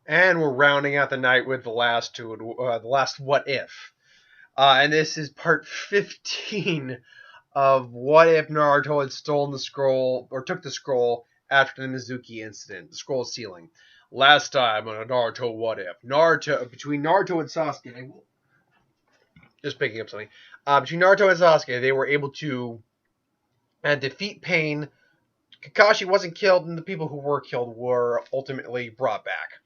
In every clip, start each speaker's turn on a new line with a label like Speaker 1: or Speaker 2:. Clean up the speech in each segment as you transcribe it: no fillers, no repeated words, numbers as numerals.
Speaker 1: And we're rounding out the night with the last two, the last what if. And this is part 15 of what if Naruto had stolen the scroll, or took the scroll after the Mizuki incident, the scroll stealing. Last time on a Naruto what if. Between Naruto and Sasuke, just picking up something. Between Naruto and Sasuke, they were able to defeat Pain. Kakashi wasn't killed, and the people who were killed were ultimately brought back.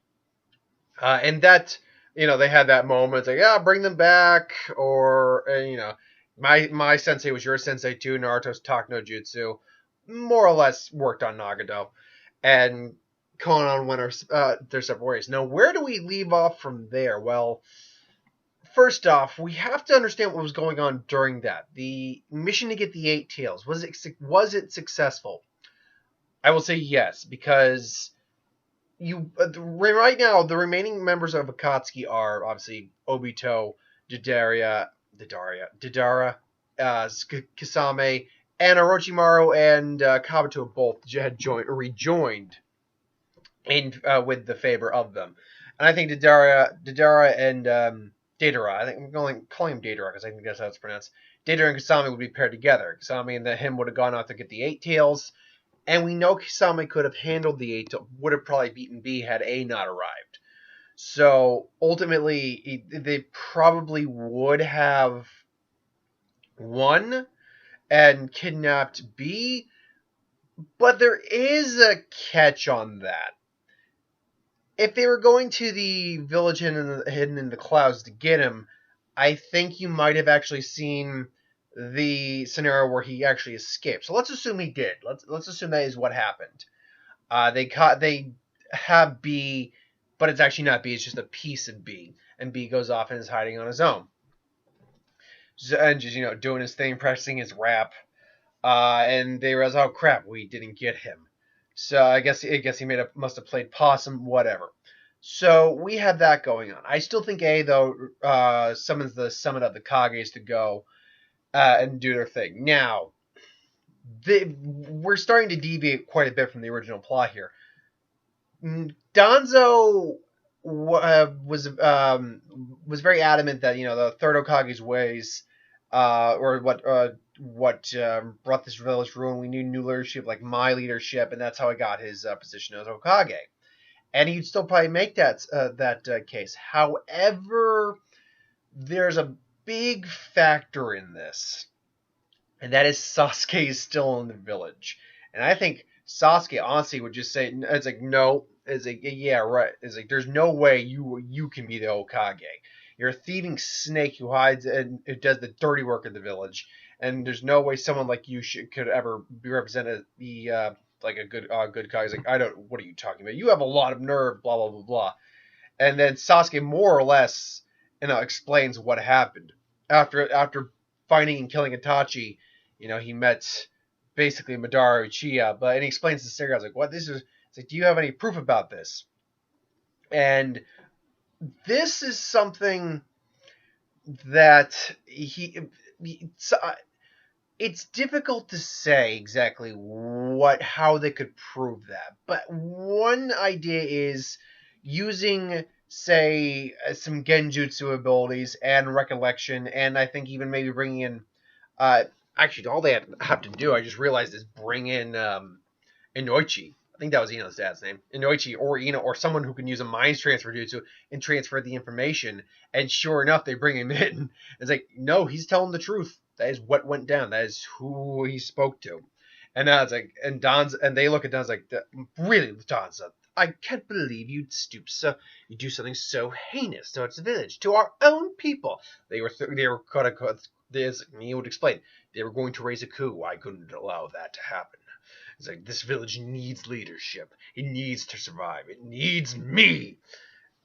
Speaker 1: And that, they had that moment. It's like, yeah, bring them back, or my sensei was your sensei too. Naruto's talk no jutsu, more or less worked on Nagato, and Konan went their separate ways. Now, where do we leave off from there? Well, first off, we have to understand what was going on during that. The mission to get the eight tails, was it successful? I will say yes, because right now the remaining members of Akatsuki are obviously Obito, Didara, Kisame, and Orochimaru and Kabuto both had rejoined in with the favor of them, and I think Didara and Deidara, I think I'm calling him Deidara because I think that's how it's pronounced. Deidara and Kisame would be paired together. Kisame and him would have gone out to get the eight tails. And we know Kisame could have handled the A, would have probably beaten B had A not arrived. So ultimately, they probably would have won and kidnapped B. But there is a catch on that. If they were going to the village hidden in the clouds to get him, I think you might have actually seen the scenario where he actually escaped. So let's assume he did. Let's assume that is what happened. They have B, but it's actually not B. It's just a piece of B, and B goes off and is hiding on his own, and just doing his thing, practicing his rap. And they realize, oh crap, we didn't get him. So I guess he must have played possum, whatever. So we have that going on. I still think A though summons the summit of the Kages to go and do their thing. Now we're starting to deviate quite a bit from the original plot here. Danzo was very adamant that the third Okage's ways, or what brought this village ruin. We need new leadership, like my leadership, and that's how I got his position as Okage. And he'd still probably make that case. However, there's a big factor in this, and that is Sasuke is still in the village. And I think Sasuke honestly would just say, it's like, no. It's like, yeah, right. It's like, there's no way you can be the Okage. You're a thieving snake who hides and who does the dirty work of the village. And there's no way someone like you could ever be represented like a good Kage. He's like, I don't. What are you talking about? You have a lot of nerve. Blah blah blah blah. And then Sasuke more or less, explains what happened after finding and killing Itachi. He met basically Madara Uchiha, and he explains the scenario. I was like, what? This is. It's like, do you have any proof about this? And this is something that it's difficult to say exactly how they could prove that. But one idea is using, say, some genjutsu abilities and recollection, and I think even maybe bringing in, actually, all they have to do, I just realized, is bring in Inoichi. I think that was Ino's dad's name. Inoichi or someone who can use a mind transfer jutsu and transfer the information. And sure enough, they bring him in. It's like, no, he's telling the truth. That is what went down. That is who he spoke to. And now it's like, and they look at Don's like, really, Donza, I can't believe you'd stoop so, you do something so heinous towards the village, to our own people. They were quote unquote, he would explain, they were going to raise a coup. I couldn't allow that to happen. It's like, this village needs leadership. It needs to survive. It needs me.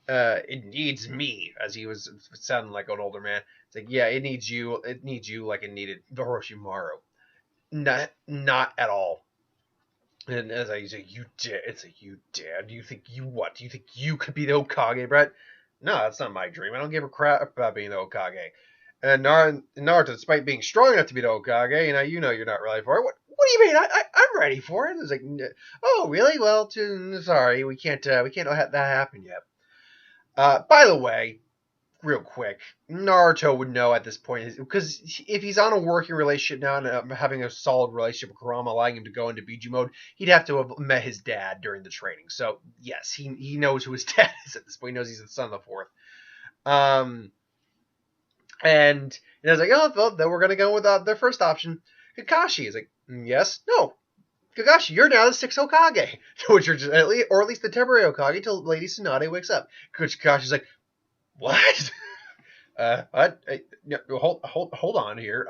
Speaker 1: It needs me, as he was sounding like an older man. It's like, yeah, it needs you. It needs you like it needed Orochimaru. Not at all. And as I say, you dare. It's like, you dare. Do you think what? Do you think you could be the Hokage, Brett? No, that's not my dream. I don't give a crap about being the Hokage. And Naruto, despite being strong enough to be the Hokage, you're not ready for it. What do you mean? I'm ready for it. It's like, oh, really? Well, sorry, we can't have that happen yet. By the way, real quick, Naruto would know at this point because if he's on a working relationship now and having a solid relationship with Kurama, allowing him to go into Biju mode, he'd have to have met his dad during the training. So yes, he knows who his dad is at this point. He knows he's the son of the fourth. Um, and I was like, oh, well, then we're gonna go with their first option. Kakashi is like, yes, no. Kakashi, you're now the sixth Hokage, which are just, or at least the temporary Hokage till Lady Tsunade wakes up. Kakashi's like, what? What? Hold on here.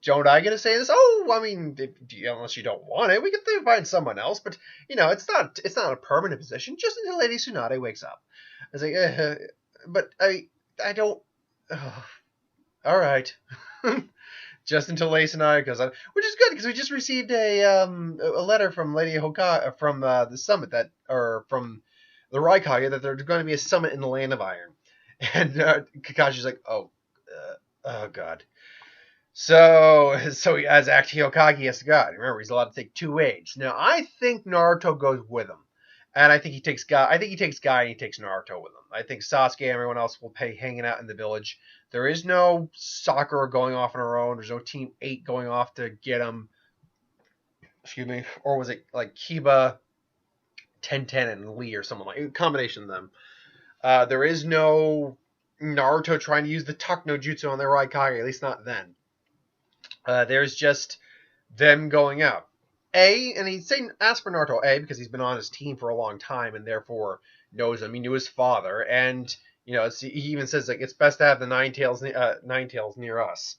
Speaker 1: Don't I get to say this? Oh, I mean, unless you don't want it, we can find someone else. But it's not a permanent position. Just until Lady Tsunade wakes up. I was like, but I don't. Oh, all right. Just until Lady Tsunade goes on, which is good because we just received a letter from Lady Hokage from the summit from the Raikage that there's going to be a summit in the Land of Iron. And Kakashi's like, oh god. So he has acting Hokage has to go. Remember, he's allowed to take 2 aides. Now, I think Naruto goes with him, and I think he takes Guy. I think he takes Guy and he takes Naruto with him. I think Sasuke and everyone else will pay hanging out in the village. There is no Sakura going off on her own. There's no Team 8 going off to get him. Excuse me, or was it like Kiba, Tenten, and Lee or someone like a combination of them. There is no Naruto trying to use the Tuck no Jutsu on their Raikage, at least not then. There's just them going out. And he's saying, ask for Naruto, because he's been on his team for a long time and therefore knows him. He knew his father, and he even says like it's best to have the Nine Tails near us.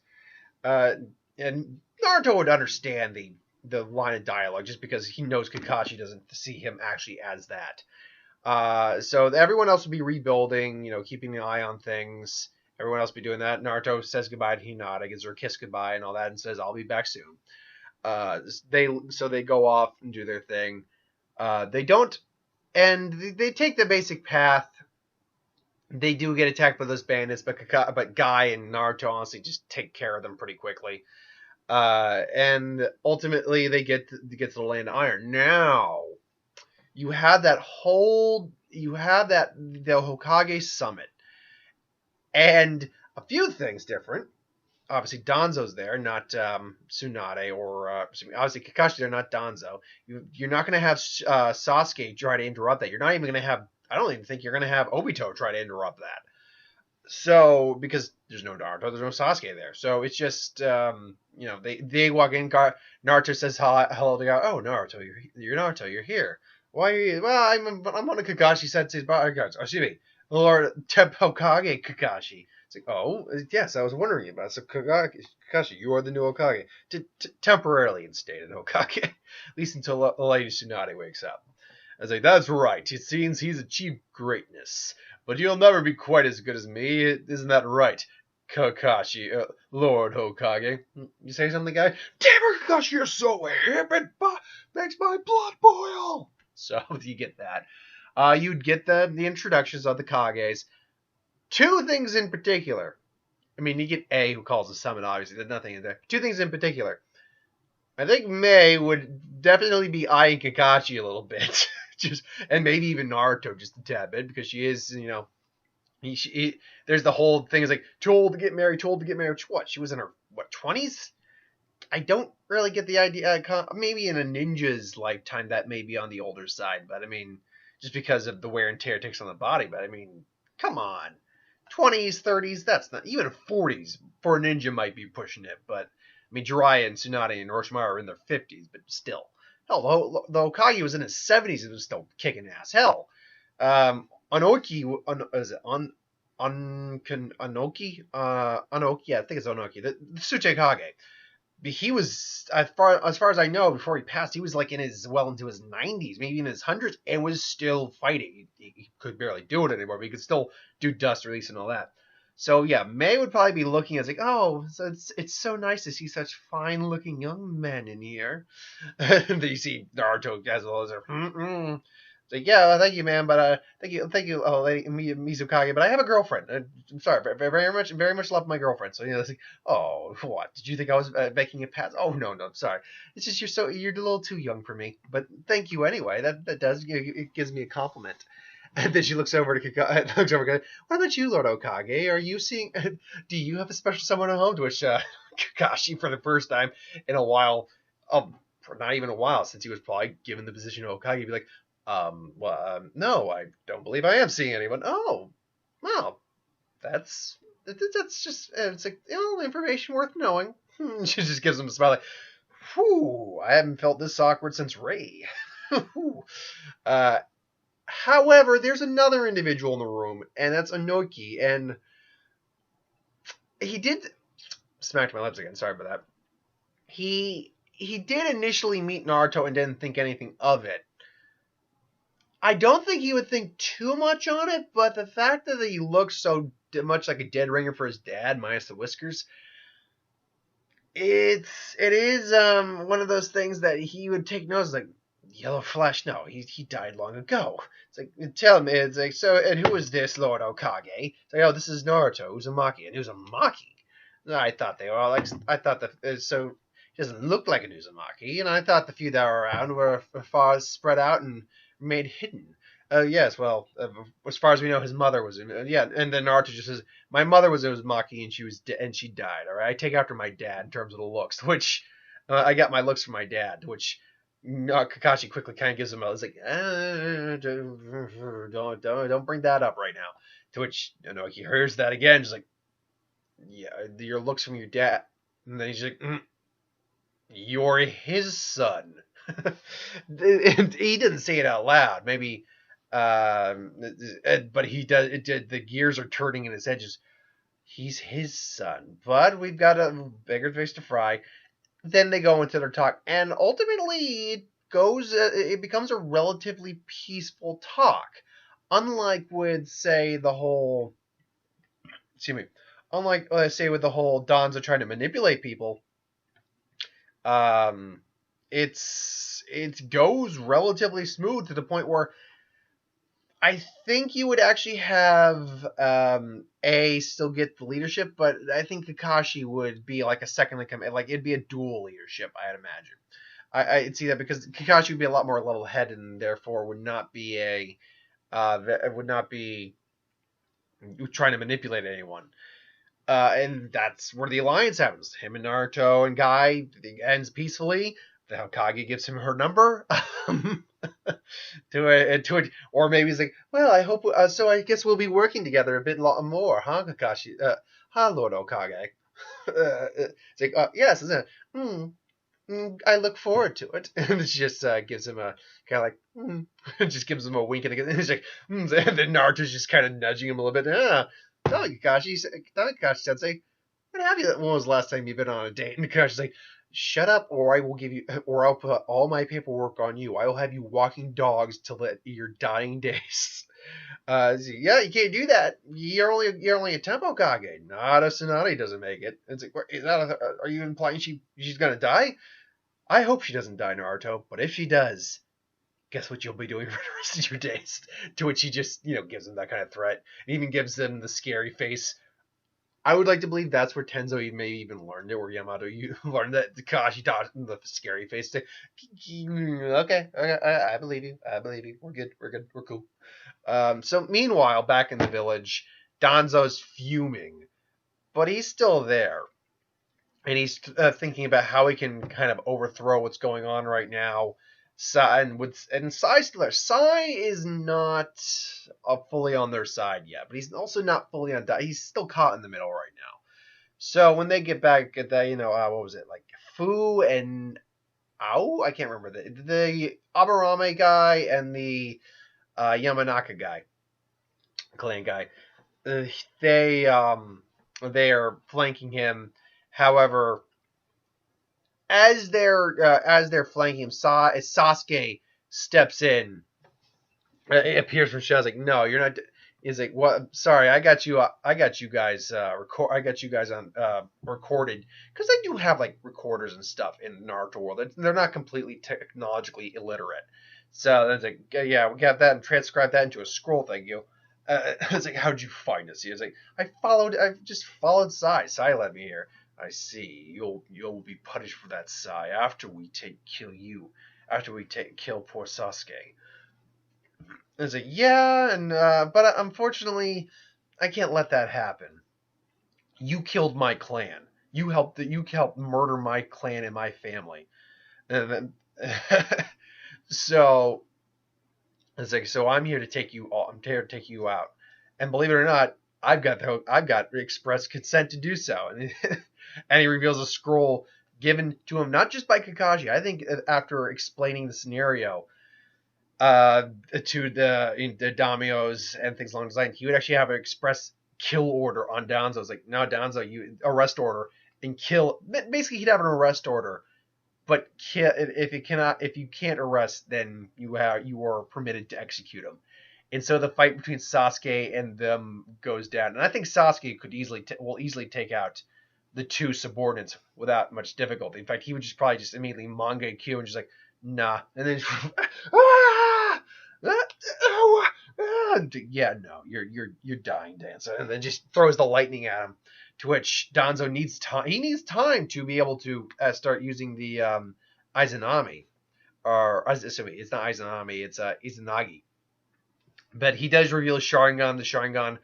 Speaker 1: And Naruto would understand the line of dialogue just because he knows Kakashi doesn't see him actually as that. So everyone else will be rebuilding, keeping an eye on things. Everyone else will be doing that. Naruto says goodbye to Hinata, gives her a kiss goodbye and all that, and says, I'll be back soon. They go off and do their thing. They don't, and they take the basic path. They do get attacked by those bandits, but Guy and Naruto honestly just take care of them pretty quickly. And ultimately they get to the Land of Iron. Now, you have the Hokage summit, and a few things different. Obviously, Danzo's there, not Tsunade, or obviously Kakashi there, not Danzo. You're not going to have Sasuke try to interrupt that. You're not even going to have. I don't even think you're going to have Obito try to interrupt that. So because there's no Naruto, there's no Sasuke there. So it's just they walk in. Naruto says hello to Guy. Oh, Naruto, you're Naruto. You're here. Why are you? Well, I'm one of Kakashi Sensei's bodyguards. Oh, excuse me, Lord Hokage Kakashi. It's like, oh, yes, I was wondering about it. So Kakashi, you are the new Hokage. Temporarily instated Hokage. At least until Lady Tsunade wakes up. I was like, that's right. It seems he's achieved greatness. But he'll never be quite as good as me. Isn't that right, Kakashi, Lord Hokage? You say something, guy? Damn it, Kakashi, you're so hip. It makes my blood boil. So you get that. You'd get the introductions of the Kages. 2 things in particular. I mean, you get A, who calls the summon, obviously. There's nothing in there. 2 things in particular. I think Mei would definitely be eyeing Kakashi a little bit. And maybe even Naruto just a tad bit, because she is, there's the whole thing is like, too old to get married. What? She was in her, 20s? I don't really get the idea. Maybe in a ninja's lifetime, that may be on the older side. But, I mean, just because of the wear and tear it takes on the body. But, I mean, come on. 20s, 30s, that's not... Even 40s for a ninja might be pushing it. But, I mean, Jiraiya and Tsunade and Orochimaru are in their 50s. But still. Hell, the Hokage was in his 70s and was still kicking ass. Hell. Anoki... Is it Anoki? Anoki, yeah, I think it's Anoki. The Tsuchikage. He was, as far as I know, before he passed, he was like into his 90s, maybe in his hundreds, and was still fighting. He could barely do it anymore, but he could still do dust release and all that. So yeah, Mei would probably be looking as like, oh, so it's so nice to see such fine-looking young men in here. And then you see Naruto as well as her. Like, yeah, thank you, man, but thank you, Lady Mizukage, but I have a girlfriend. I'm sorry, very much love my girlfriend. So it's like, oh, what? Did you think I was making a pass? Oh no, I'm sorry. It's just you're a little too young for me. But thank you anyway. That does it gives me a compliment. And then she looks over to Kakashi. What about you, Lord Okage? Are you seeing? Do you have a special someone at home? To which Kakashi, for the first time in a while, for not even a while since he was probably given the position of Okage, be like, no, I don't believe I am seeing anyone. Oh, well, that's just it's like information worth knowing. She just gives him a smile like, whew, I haven't felt this awkward since Ray. uh, However, there's another individual in the room, and that's Inoki, and he did smacked my lips again. Sorry about that. He did initially meet Naruto and didn't think anything of it. I don't think he would think too much on it, but the fact that he looks so much like a dead ringer for his dad, minus the whiskers, it is one of those things that he would take notice, like Yellow Flash. No, he died long ago. It's like, tell me, it's like, so, and who is this Lord Okage? It's like, oh, this is Naruto Uzumaki, and Uzumaki. I thought they were all like, I thought that so he doesn't look like an Uzumaki, and I thought the few that were around were far spread out and made hidden. Yes, well, as far as we know, his mother was. Yeah, and then Naruto just says, "My mother was Uzumaki, and she died." All right, I take after my dad in terms of the looks, which I got my looks from my dad, which Kakashi quickly kind of gives him a, it's like, don't bring that up right now. To which he hears that again, just like, yeah, your looks from your dad, and then he's like, you're his son. And he didn't say it out loud. Maybe, but he does. It did. The gears are turning in his head. Just he's his son, but we've got a bigger fish to fry. Then they go into their talk, and ultimately it goes. It becomes a relatively peaceful talk, unlike with say the whole. Excuse me. Unlike say with the whole Donzo trying to manipulate people. Um, it goes relatively smooth to the point where I think you would actually have A still get the leadership, but I think Kakashi would be like a second in command. Like it'd be a dual leadership, I'd imagine. I'd see that because Kakashi would be a lot more level headed and therefore would not be trying to manipulate anyone. And that's where the alliance happens. Him and Naruto and Guy, it ends peacefully. The Hokage gives him her number. Or maybe he's like, well, I hope, so I guess we'll be working together a bit more, huh, Kakashi? Lord Okage. It's like, yes, isn't it? I look forward to it. And she just gives him a kind of like, just gives him a wink, and he's like, and then Naruto's just kind of nudging him a little bit. Tell Kakashi Sensei, what have you? When was the last time you've been on a date? And Kakashi's like, shut up, or I'll put all my paperwork on you. I will have you walking dogs till your dying days. Yeah, you can't do that. You're only a Tempo Kage. Not a Tsunade doesn't make it. It's like, are you implying she's gonna die? I hope she doesn't die, Naruto. But if she does, guess what you'll be doing for the rest of your days? To which he just, gives him that kind of threat. And even gives them the scary face. I would like to believe that's where Tenzo may even learned it, or Yamato you learned that Kakashi taught him the scary face. Okay, I believe you. I believe you. We're good. We're cool. So meanwhile, back in the village, Danzo's fuming, but he's still there. And he's thinking about how he can kind of overthrow what's going on right now. And Sai's still there. Sai is not fully on their side yet, but he's also not fully on. He's still caught in the middle right now. So when they get back at that, what was it, like Fu and Ao? I can't remember the Aburame guy and the Yamanaka guy, clan guy. They are flanking him. However, as they're flanking him, Sasuke steps in. It appears from shadows like, no, you're not. He's like, what? Sorry, I got you guys I got you guys on recorded, because they do have like recorders and stuff in Naruto world. They're not completely technologically illiterate. So it's like, yeah, we got that and transcribed that into a scroll. Thank you. It's like, how'd you find us? He was like, I've just followed Sai. Sai led me here. I see. You'll be punished for that, Sai, after we kill poor Sasuke. And it's like, yeah, and but unfortunately, I can't let that happen. You killed my clan. You helped murder my clan and my family. And then, so it's like, so I'm here to take you all. I'm here to take you out. And believe it or not, I've got express consent to do so. And and he reveals a scroll given to him not just by Kakashi. I think after explaining the scenario uh, to the daimios and things along those lines, he would actually have an express kill order on Danzo. It's like, no, Danzo, you arrest order and kill. Basically, he'd have an arrest order, but if you can't arrest, then you are permitted to execute him. And so the fight between Sasuke and them goes down, and I think Sasuke will easily take out the two subordinates without much difficulty. In fact, he would probably just immediately manga Q and just like, nah, and then ah, yeah, no, you're dying, Danzo, and then just throws the lightning at him. To which Danzo needs time. He needs time to be able to start using the Izanami, or sorry, it's not Izanami, it's Izanagi. But he does reveal his Sharingan. The Sharingan,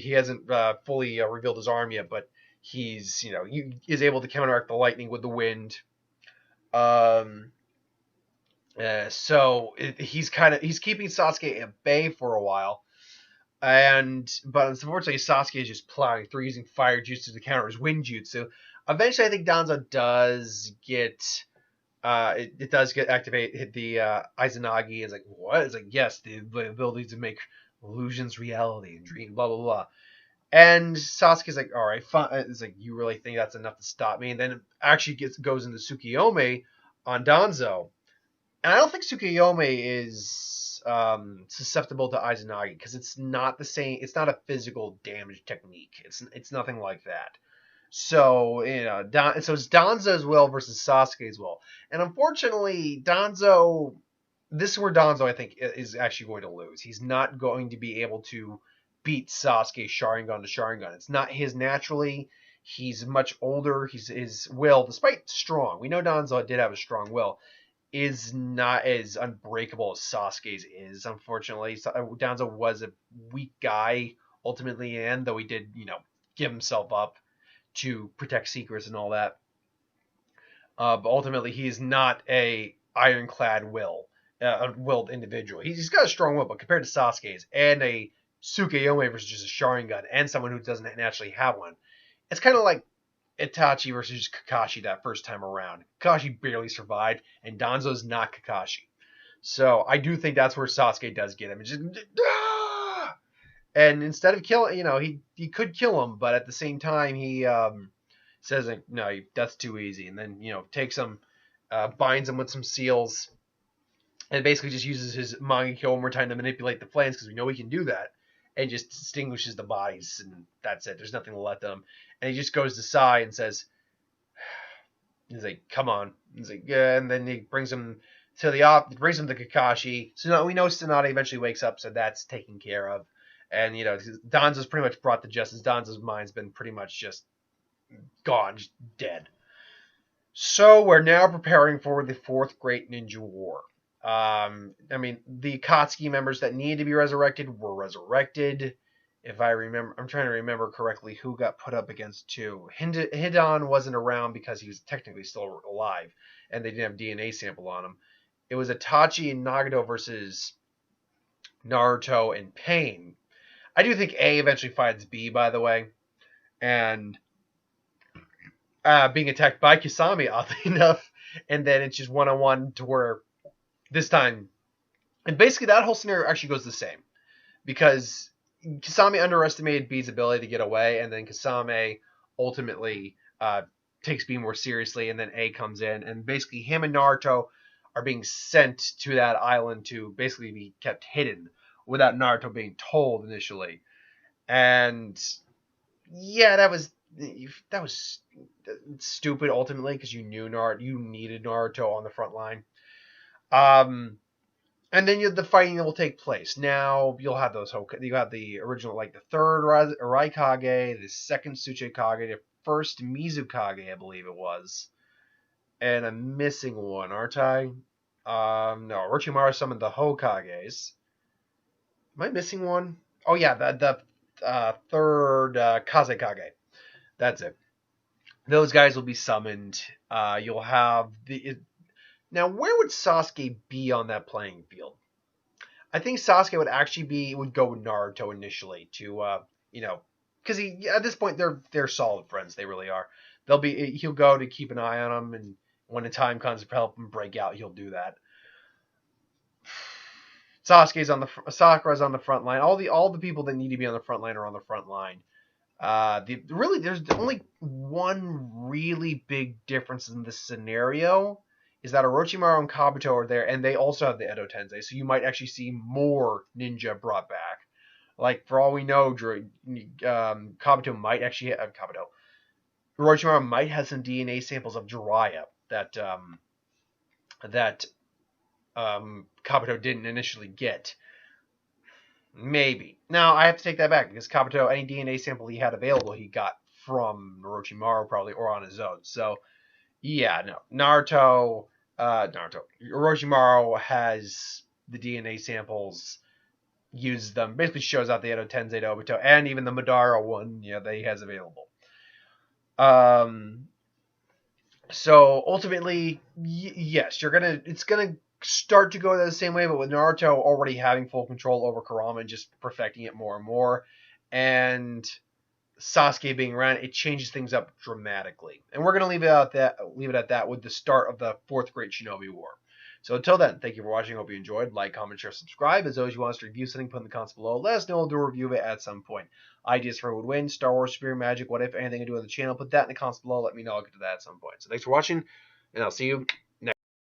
Speaker 1: he hasn't fully revealed his arm yet, but he is able to counteract the lightning with the wind. Um, he's keeping Sasuke at bay for a while, but unfortunately Sasuke is just plowing through using fire jutsu to counter his wind jutsu. Eventually, I think Danzo does get it does get hit the Izanagi. It's like, what? It's like, yes, the ability to make illusions reality and dream, blah blah blah. And Sasuke's like, all right, fine. It's like, you really think that's enough to stop me? And then it actually goes into Tsukiyomi on Danzo. And I don't think Tsukiyomi is susceptible to Izanagi because it's not the same. It's not a physical damage technique. It's nothing like that. So so it's Danzo's will versus Sasuke's will, and unfortunately, this is where Danzo I think is actually going to lose. He's not going to be able to beat Sasuke Sharingan to Sharingan. It's not his naturally. He's much older. His will, despite strong, we know Danzo did have a strong will, is not as unbreakable as Sasuke's is. Unfortunately, Danzo was a weak guy ultimately, and though he did give himself up to protect secrets and all that. But ultimately, he's not a ironclad willed individual. He's got a strong will, but compared to Sasuke's and a Tsukuyomi versus just a Sharingan and someone who doesn't naturally have one, it's kind of like Itachi versus Kakashi that first time around. Kakashi barely survived, and Danzo's not Kakashi. So I do think that's where Sasuke does get him. It's just, and instead of killing, he could kill him, but at the same time, he says, like, no, that's too easy. And then, takes him, binds him with some seals, and basically just uses his Mangekyo one more time to manipulate the flames, because we know he can do that, and just distinguishes the bodies, and that's it. There's nothing to let them. And he just goes to Sai and says, he's like, come on. He's like, yeah, and then he brings him to Kakashi. So now we know Tsunade eventually wakes up, so that's taken care of. And, Danzo's pretty much brought to justice. Danzo's mind's been pretty much just gone, just dead. So we're now preparing for the Fourth Great Ninja War. The Akatsuki members that needed to be resurrected were resurrected. If I remember, I'm trying to remember correctly who got put up against two. Hidan wasn't around because he was technically still alive, and they didn't have DNA sample on him. It was Itachi and Nagato versus Naruto and Pain. I do think A eventually finds B, by the way, and being attacked by Kisame, oddly enough, and then it's just one-on-one to where this time, and basically that whole scenario actually goes the same, because Kisame underestimated B's ability to get away, and then Kisame ultimately takes B more seriously, and then A comes in, and basically him and Naruto are being sent to that island to basically be kept hidden without Naruto being told initially. And yeah, that was stupid ultimately, because you needed Naruto on the front line. And then the fighting will take place. Now you'll have you have the original, like the third Raikage, the second Tsuchikage, the first Mizukage, I believe it was, and I'm missing one, aren't I? No, Orochimaru summoned the Hokages. Am I missing one? Oh yeah, the third Kazekage. That's it. Those guys will be summoned. You'll have now. Where would Sasuke be on that playing field? I think Sasuke would go with Naruto initially to you know, because he at this point they're solid friends. They really are. He'll go to keep an eye on him, and when the time comes to help him break out, he'll do that. Sakura's on the front line. All the people that need to be on the front line are on the front line. There's only one really big difference in this scenario is that Orochimaru and Kabuto are there, and they also have the Edo Tensei, so you might actually see more ninja brought back. Like for all we know, Kabuto might actually Kabuto. Orochimaru might have some DNA samples of Jiraiya that Kabuto didn't initially get. Maybe. Now, I have to take that back because Kabuto, any DNA sample he had available, he got from Orochimaru probably or on his own. So, yeah, no. Orochimaru has the DNA samples, uses them, basically shows out the Edo Tensei to Obito, and even the Madara one, that he has available. So ultimately, yes, it's gonna start to go the same way, but with Naruto already having full control over Kurama and just perfecting it more and more, and Sasuke being around, it changes things up dramatically. And we're gonna leave it at that with the start of the Fourth Great Shinobi War. So until then, thank you for watching. Hope you enjoyed. Like, comment, share, subscribe. As always, you want us to review something, put in the comments below. Let us know. We'll do a review of it at some point. Ideas for who would win, Star Wars, Superior Magic, what if, anything to do with the channel. Put that in the comments below. Let me know. I'll get to that at some point. So thanks for watching, and I'll see you